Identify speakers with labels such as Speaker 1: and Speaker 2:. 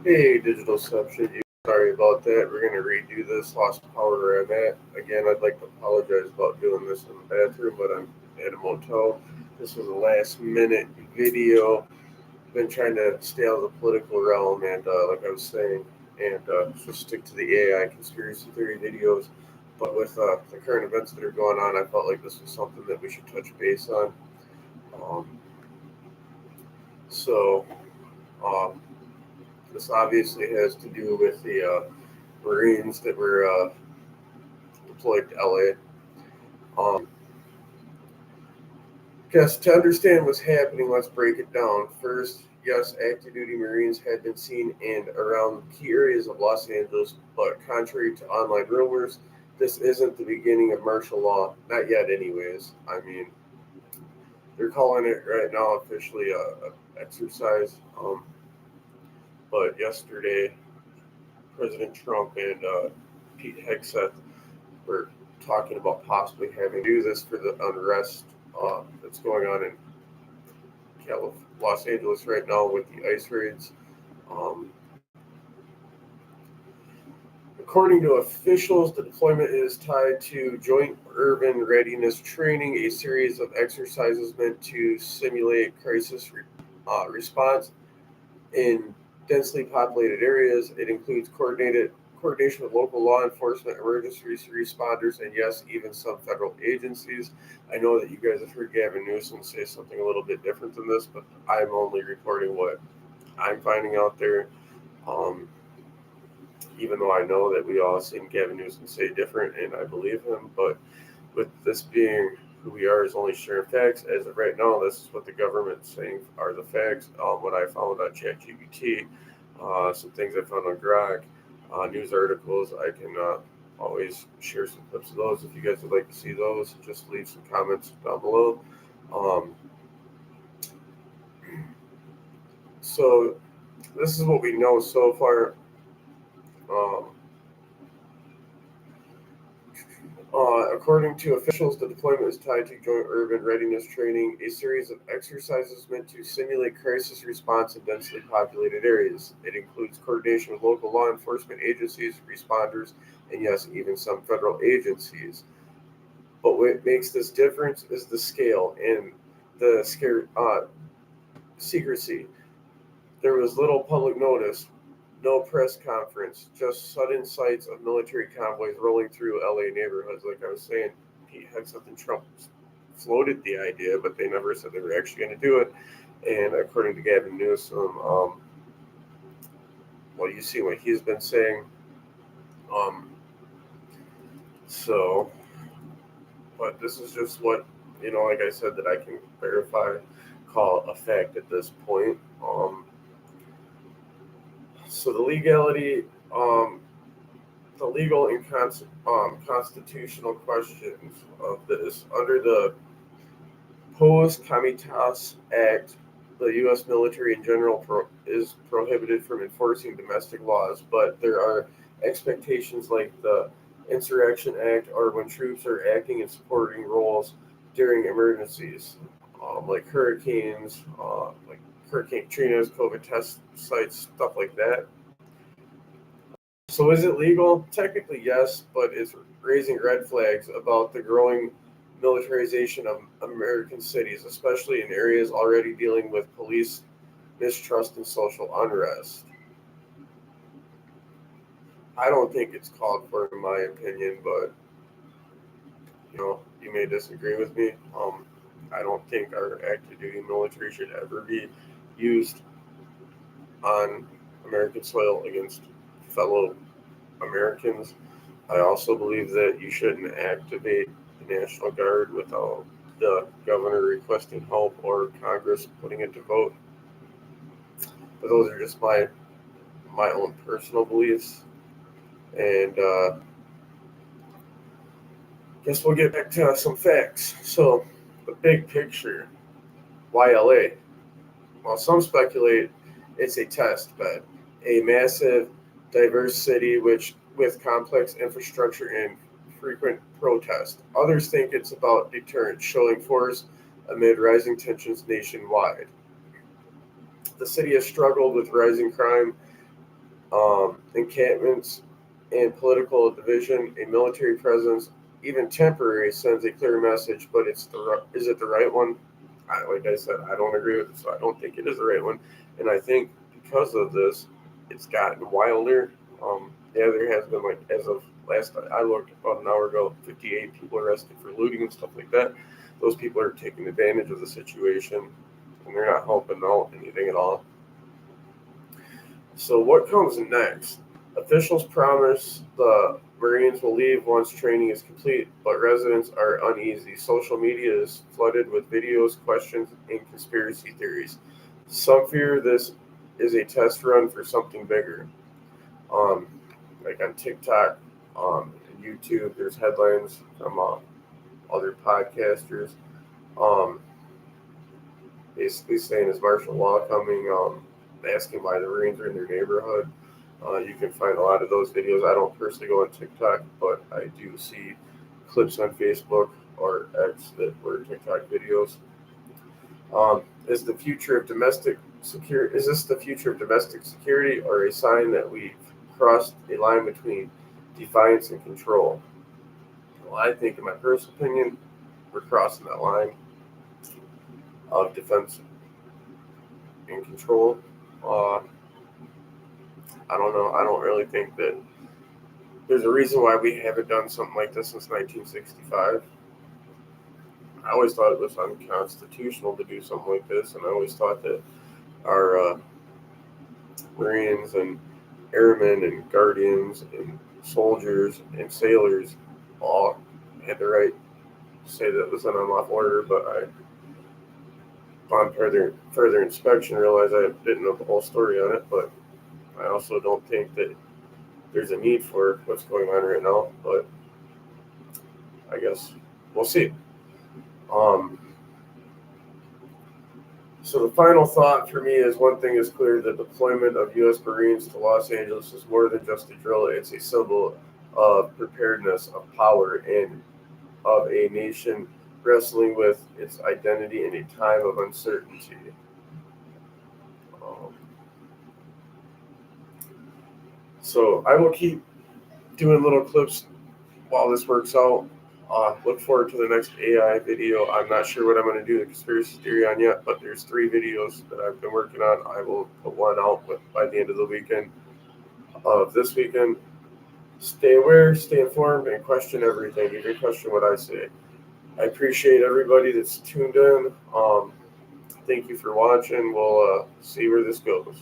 Speaker 1: Hey, Digital Substitute. Sorry about that. We're going to redo this. Lost power where I'm at. Again, I'd like to apologize about doing this in the bathroom, but I'm at a motel. This was a last minute video. Been trying to stay out of the political realm, and like I was saying, and just stick to the AI conspiracy theory videos. But with the current events that are going on, I felt like this was something that we should touch base on. Um, so, um, this obviously has to do with the Marines that were deployed to LA. Guess to understand what's happening, let's break it down. First, yes, active duty Marines had been seen in around key areas of Los Angeles, but contrary to online rumors, this isn't the beginning of martial law. Not yet, anyways. I mean, they're calling it right now officially a exercise. But yesterday, President Trump and Pete Hegseth were talking about possibly having to do this for the unrest that's going on in Los Angeles right now with the ICE raids. Um, According to officials, the deployment is tied to Joint Urban Readiness Training, a series of exercises meant to simulate crisis response in densely populated areas. It includes coordination with local law enforcement, emergency responders, and yes, even some federal agencies. I know that you guys have heard Gavin Newsom say something a little bit different than this, but I'm only reporting what I'm finding out there. Um, Even though I know that we all seen Gavin Newsom say different, and I believe him, but with this being who we are is only sharing facts. As of right now, this is what the government's saying are the facts. What I found on ChatGPT, some things I found on Grok, news articles. I can always share some clips of those if you guys would like to see those. Just leave some comments down below. Um, so this is what we know so far. Um, According to officials, the deployment is tied to Joint Urban Readiness Training, a series of exercises meant to simulate crisis response in densely populated areas. It includes coordination with local law enforcement agencies, responders, and yes, even some federal agencies. But what makes this difference is the scale and the secrecy. There was little public notice, no press conference, just sudden sights of military convoys rolling through LA neighborhoods. Like I was saying, Pete Hegseth and Trump floated the idea, but they never said they were actually going to do it. And according to Gavin Newsom, well, you see what he's been saying. Um, so, but this is just what, like I said, that I can verify, call a fact at this point. So the legality, the legal and constitutional questions of this. Under the Post-Comitas Act, the U.S. military in general is prohibited from enforcing domestic laws, but there are expectations like the Insurrection Act or when troops are acting in supporting roles during emergencies, like hurricanes, like Hurricane Katrina's COVID test sites, stuff like that. So is it legal? Technically, yes, but it's raising red flags about the growing militarization of American cities, especially in areas already dealing with police mistrust and social unrest. I don't think it's called for, in my opinion, but you may disagree with me. I don't think our active duty military should ever be used on American soil against fellow Americans. I also believe that you shouldn't activate the National Guard without the governor requesting help or Congress putting it to vote. But those are just my own personal beliefs. And guess we'll get back to some facts. So the big picture, why LA? Well, some speculate it's a test bed, a massive, diverse city with complex infrastructure and frequent protest. Others think it's about deterrence, showing force amid rising tensions nationwide. The city has struggled with rising crime, encampments and political division. A military presence, even temporary, sends a clear message, but is it the right one? Like I said, I don't agree with it, so I don't think it is the right one. And I think because of this, it's gotten wilder. Yeah, there has been, like, as of last I looked about an hour ago, 58 people arrested for looting and stuff like that. Those people are taking advantage of the situation, and they're not helping out anything at all. So what comes next? Officials promise the Marines will leave once training is complete, but residents are uneasy. Social media is flooded with videos, questions, and conspiracy theories. Some fear this is a test run for something bigger. Um, like on TikTok, and YouTube, there's headlines from other podcasters, um, basically saying is martial law coming, asking why the Marines are in their neighborhood. You can find a lot of those videos. I don't personally go on TikTok, but I do see clips on Facebook or X that were TikTok videos. Is the future of domestic security? Is this the future of domestic security, or a sign that we've crossed a line between defiance and control? Well, I think, in my personal opinion, we're crossing that line of defense and control. Uh, I don't know. I don't really think that there's a reason why we haven't done something like this since 1965. I always thought it was unconstitutional to do something like this, and I always thought that our Marines and airmen and guardians and soldiers and sailors all had the right to say that it was an unlawful order, but upon further inspection, realized I didn't know the whole story on it. But I also don't think that there's a need for what's going on right now. But I guess we'll see. Um, so the final thought for me is, one thing is clear: the deployment of U.S. Marines to Los Angeles is more than just a drill. It's a symbol of preparedness, of power, and of a nation wrestling with its identity in a time of uncertainty. Um, so I will keep doing little clips while this works out. Look forward to the next AI video. I'm not sure what I'm going to do the conspiracy theory on yet, but there's 3 videos that I've been working on. I will put one out by the end of the weekend of this weekend. Stay aware, stay informed, and question everything. You can question what I say. I appreciate everybody that's tuned in. Thank you for watching. We'll see where this goes.